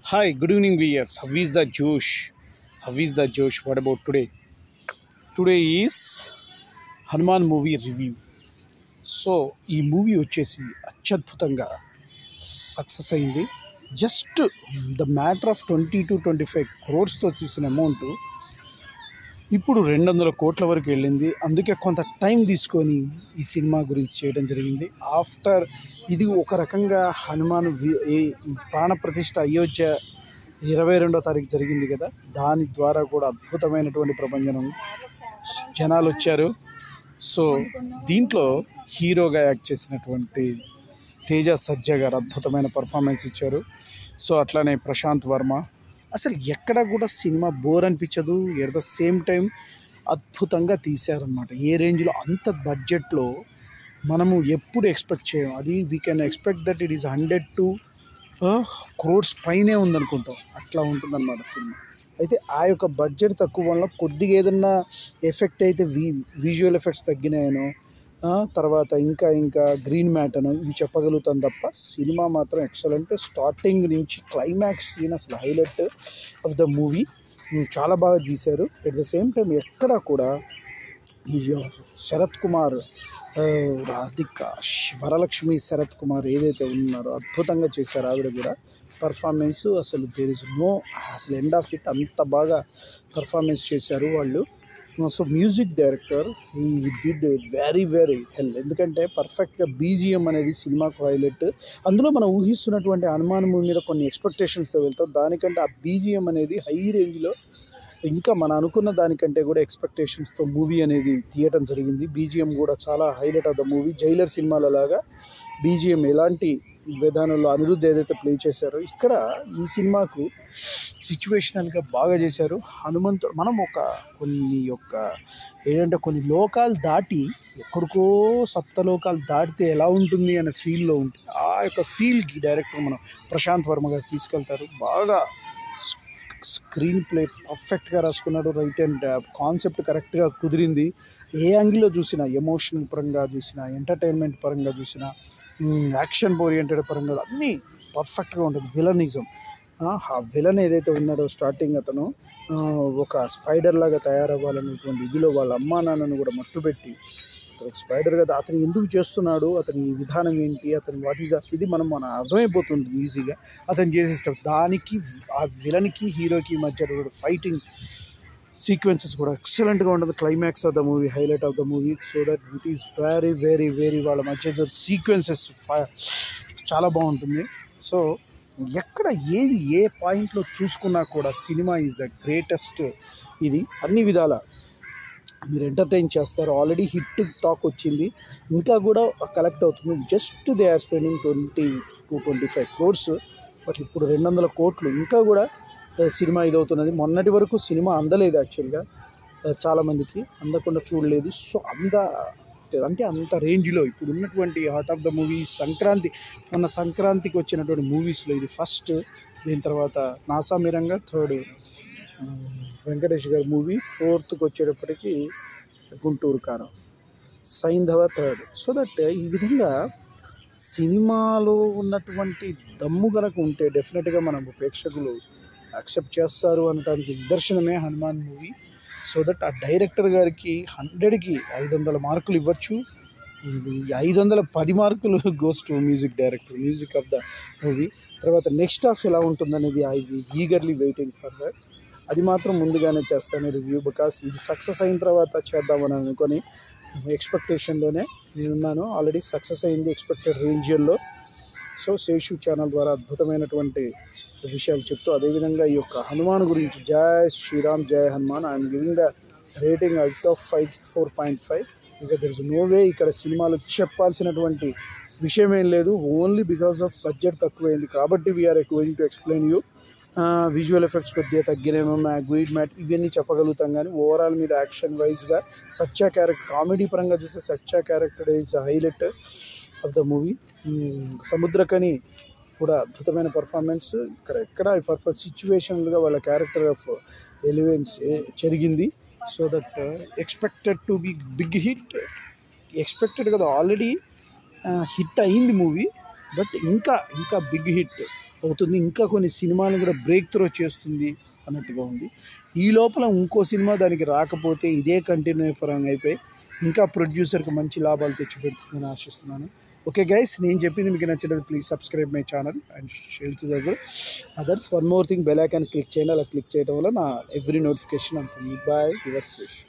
Hi, good evening, viewers. How is the Josh? How is the Josh? What about today? Today is Hanuman movie review. So ఈ movie వచ్చేసి అత్యద్భుతంగా success అయింది. Just the matter of 20 to 25 crores తీసిన amount ఇప్పుడు 200 కోట్ల వరకు వెళ్ళింది. అందుకే కొంత టైం తీసుకొని ఈ సినిమా గురించి చేయడం జరిగింది. ఆఫ్టర్ ఇది ఒక రకంగా హనుమాన్ ప్రాణప్రతిష్ఠ అయోధ్య 22వ తారీఖు జరిగింది కదా, దాని ద్వారా కూడా అద్భుతమైనటువంటి ప్రభంజనం జనాలు వచ్చారు. సో దీంట్లో హీరోగా యాక్ట్ చేసినటువంటి తేజ సజ్జ గారు అద్భుతమైన పర్ఫార్మెన్స్ ఇచ్చారు. సో అట్లానే ప్రశాంత్ వర్మ, అసలు ఎక్కడ కూడా సినిమా బోర్ అనిపించదు. ఎట్ ద సేమ్ టైం అద్భుతంగా తీశారనమాట. ఏ రేంజ్లో అంత బడ్జెట్లో మనము ఎప్పుడు ఎక్స్పెక్ట్ చేయం. అది we can expect that it is 100 crores పైనే ఉందనుకుంటాం. అట్లా ఉంటుందన్నమాట సినిమా. అయితే ఆ యొక్క బడ్జెట్ తక్కువ వల్ల కొద్దిగా ఏదన్నా ఎఫెక్ట్ అయితే విజువల్ ఎఫెక్ట్స్ తగ్గినాయనో, తర్వాత ఇంకా గ్రీన్ మ్యాట్ అనో ఇవి చెప్పగలుగుతాం తప్ప సినిమా మాత్రం ఎక్సలెంట్. స్టార్టింగ్ నుంచి క్లైమాక్స్ సీన్ అసలు హైలైట్ ఆఫ్ ద మూవీ. చాలా బాగా తీశారు. ఎట్ ద సేమ్ టైం ఎక్కడ కూడా ఈ శరత్ కుమార్, రాధిక, వరలక్ష్మి శరత్ కుమార్ ఏదైతే ఉన్నారో అద్భుతంగా చేశారు. ఆవిడ కూడా పర్ఫార్మెన్స్ అసలు దేర్ ఇస్ నో, అసలు ఎండ్ ఆఫ్ ఇట్ అంత బాగా పర్ఫార్మెన్స్ చేశారు వాళ్ళు. సో మ్యూజిక్ డైరెక్టర్ ఈ డిడ్ వెరీ హెల్, ఎందుకంటే పర్ఫెక్ట్గా బీజిఎం అనేది సినిమాకు హైలైట్. అందులో మనం ఊహిస్తున్నటువంటి హనుమాన్ మూవీ మీద కొన్ని ఎక్స్పెక్టేషన్స్తో వెళ్తాం. దానికంటే ఆ బీజిఎం అనేది హై రేంజ్లో, ఇంకా మనం అనుకున్న దానికంటే కూడా ఎక్స్పెక్టేషన్స్తో మూవీ అనేది తీయటం జరిగింది. బీజిఎం కూడా చాలా highlight of the movie. Jailer సినిమాల లాగా బీజిఎం ఎలాంటి విధానంలో అనిరుద్ధ్ ఏదైతే ప్లే చేశారో ఇక్కడ ఈ సినిమాకు సిచ్యువేషనల్గా బాగా చేశారు. హనుమంతుడు మనం కొన్ని లోకాలు దాటి ఎక్కడికో సప్తలోకాలు దాటితే ఎలా ఉంటుంది అనే ఫీల్లో ఉంటుంది. ఆ యొక్క ఫీల్కి డైరెక్టర్ మనం ప్రశాంత్ వర్మ గారు తీసుకెళ్తారు. బాగా స్క్రీన్ ప్లే పర్ఫెక్ట్గా రాసుకున్నాడు. రైట్ అండ్ కాన్సెప్ట్ కరెక్ట్గా కుదిరింది. ఏ యాంగిల్లో చూసినా, ఎమోషనల్ పరంగా చూసినా, ఎంటర్టైన్మెంట్ పరంగా చూసినా, యాక్షన్ ఓరియంటెడ్ పరంగా అన్నీ పర్ఫెక్ట్గా ఉంటుంది. విలనిజం, ఆ విలన్ ఏదైతే ఉన్నాడో స్టార్టింగ్ అతను ఒక స్పైడర్ లాగా తయారవ్వాలనేటువంటి ఇదిలో వాళ్ళ అమ్మా నాన్నను కూడా మట్టుపెట్టి అతను స్పైడర్గా అతను ఎందుకు చేస్తున్నాడు, అతని విధానం ఏంటి, అతను వాట్ ఈజ్ ఇది మనం అర్థమైపోతుంది ఈజీగా అతను చేసేస్తాడు. దానికి ఆ విలన్కి హీరోకి మధ్య ఫైటింగ్ సీక్వెన్సెస్ కూడా ఎక్సలెంట్గా ఉంటుంది. Climax of the movie, highlight of the movie. So that it is very వాళ్ళ మధ్య సీక్వెన్సెస్ చాలా బాగుంటుంది. సో ఎక్కడ ఏ పాయింట్లో చూసుకున్నా కూడా సినిమా ఈజ్ ద గ్రేటెస్ట్. ఇది అన్ని విధాల మీరు ఎంటర్టైన్ చేస్తారు. ఆల్రెడీ హిట్ టాక్ వచ్చింది, ఇంకా కూడా కలెక్ట్ అవుతుంది. Just they are spending 20 to 25 crores, but ఇప్పుడు 200 కోట్లు ఇంకా కూడా సినిమా ఇదవుతున్నది. మొన్నటి వరకు సినిమా అందలేదు, యాక్చువల్గా చాలామందికి అందకుండా చూడలేదు. సో అంత రేంజ్లో ఇప్పుడు ఉన్నటువంటి హార్ట్ ఆఫ్ ద మూవీ మొన్న సంక్రాంతికి వచ్చినటువంటి మూవీస్లో ఇది ఫస్ట్. దీని తర్వాత నాసామిరంగా థర్డ్, వెంకటేష్ గారి మూవీ ఫోర్త్కి వచ్చేటప్పటికి గుంటూరు కారం, సైంధవ థర్డ్. సో దట్ ఈ విధంగా సినిమాలో ఉన్నటువంటి దమ్ము కనుక ఉంటే డెఫినెట్గా మనం ప్రేక్షకులు యాక్సెప్ట్ చేస్తారు అనడానికి నిదర్శనమే హనుమాన్ మూవీ. సో దట్ ఆ డైరెక్టర్ గారికి 100కి 500 మార్కులు ఇవ్వచ్చు. 510 మార్కులు goes to music director, music of the movie. తర్వాత నెక్స్ట్ హాఫ్ ఎలా ఉంటుందనేది I eagerly waiting for that. అది మాత్రం ముందుగానే చేస్తాను రివ్యూ, బికాస్ ఇది సక్సెస్ అయిన తర్వాత చేద్దామని అనుకొని ఎక్స్పెక్టేషన్లోనే నేనున్నాను. ఆల్రెడీ సక్సెస్ అయింది ఎక్స్పెక్టెడ్ రేంజ్లో. సో శేషు ఛానల్ ద్వారా అద్భుతమైనటువంటి విషయాలు చెప్తూ, అదేవిధంగా ఈ యొక్క హనుమాన్ గురించి జై శ్రీరామ్ జై Hanuman I'm giving the rating out of 4.5. ఇంకా దర్ ఇస్ నో వే ఇక్కడ సినిమాలు చెప్పాల్సినటువంటి విషయం ఏం లేదు. ఓన్లీ బికాస్ ఆఫ్ బడ్జెట్ తక్కువైంది కాబట్టి we're going to explain you. Visual effects కొద్దిగా తగ్గినేమో, గ్రీన్ మ్యాట్ ఇవన్నీ చెప్పగలుగుతాం. కానీ ఓవరాల్ మీద యాక్షన్ వైజ్గా సత్య క్యారెక్టర్, కామెడీ పరంగా చూస్తే Satya character is highlight of the movie. Samuthirakani కూడా అద్భుతమైన పర్ఫార్మెన్స్. ఎక్కడ సిచ్యువేషనల్గా వాళ్ళ క్యారెక్టర్ ఆఫ్ ఎలివెన్స్ జరిగింది. So that expected to be big hit, expected కదా, ఆల్రెడీ హిట్ అయింది మూవీ, బట్ ఇంకా బిగ్ హిట్ అవుతుంది. ఇంకా కొన్ని సినిమాలను కూడా బ్రేక్ త్రో చేస్తుంది అన్నట్టుగా ఉంది. ఈ లోపల ఇంకో సినిమా దానికి రాకపోతే ఇదే కంటిన్యూ పరంగా అయిపోయి ఇంకా ప్రొడ్యూసర్కి మంచి లాభాలు తెచ్చిపెడుతుందని ఆశిస్తున్నాను. ఓకే గైస్, నేను చెప్పింది మీకు నచ్చినది please subscribe my channel and share to the others. One more thing, bell icon click చేయండి. అలా క్లిక్ చేయడం వల్ల నా ఎవ్రీ నోటిఫికేషన్ అందుతుంది. Bye, your Suresh.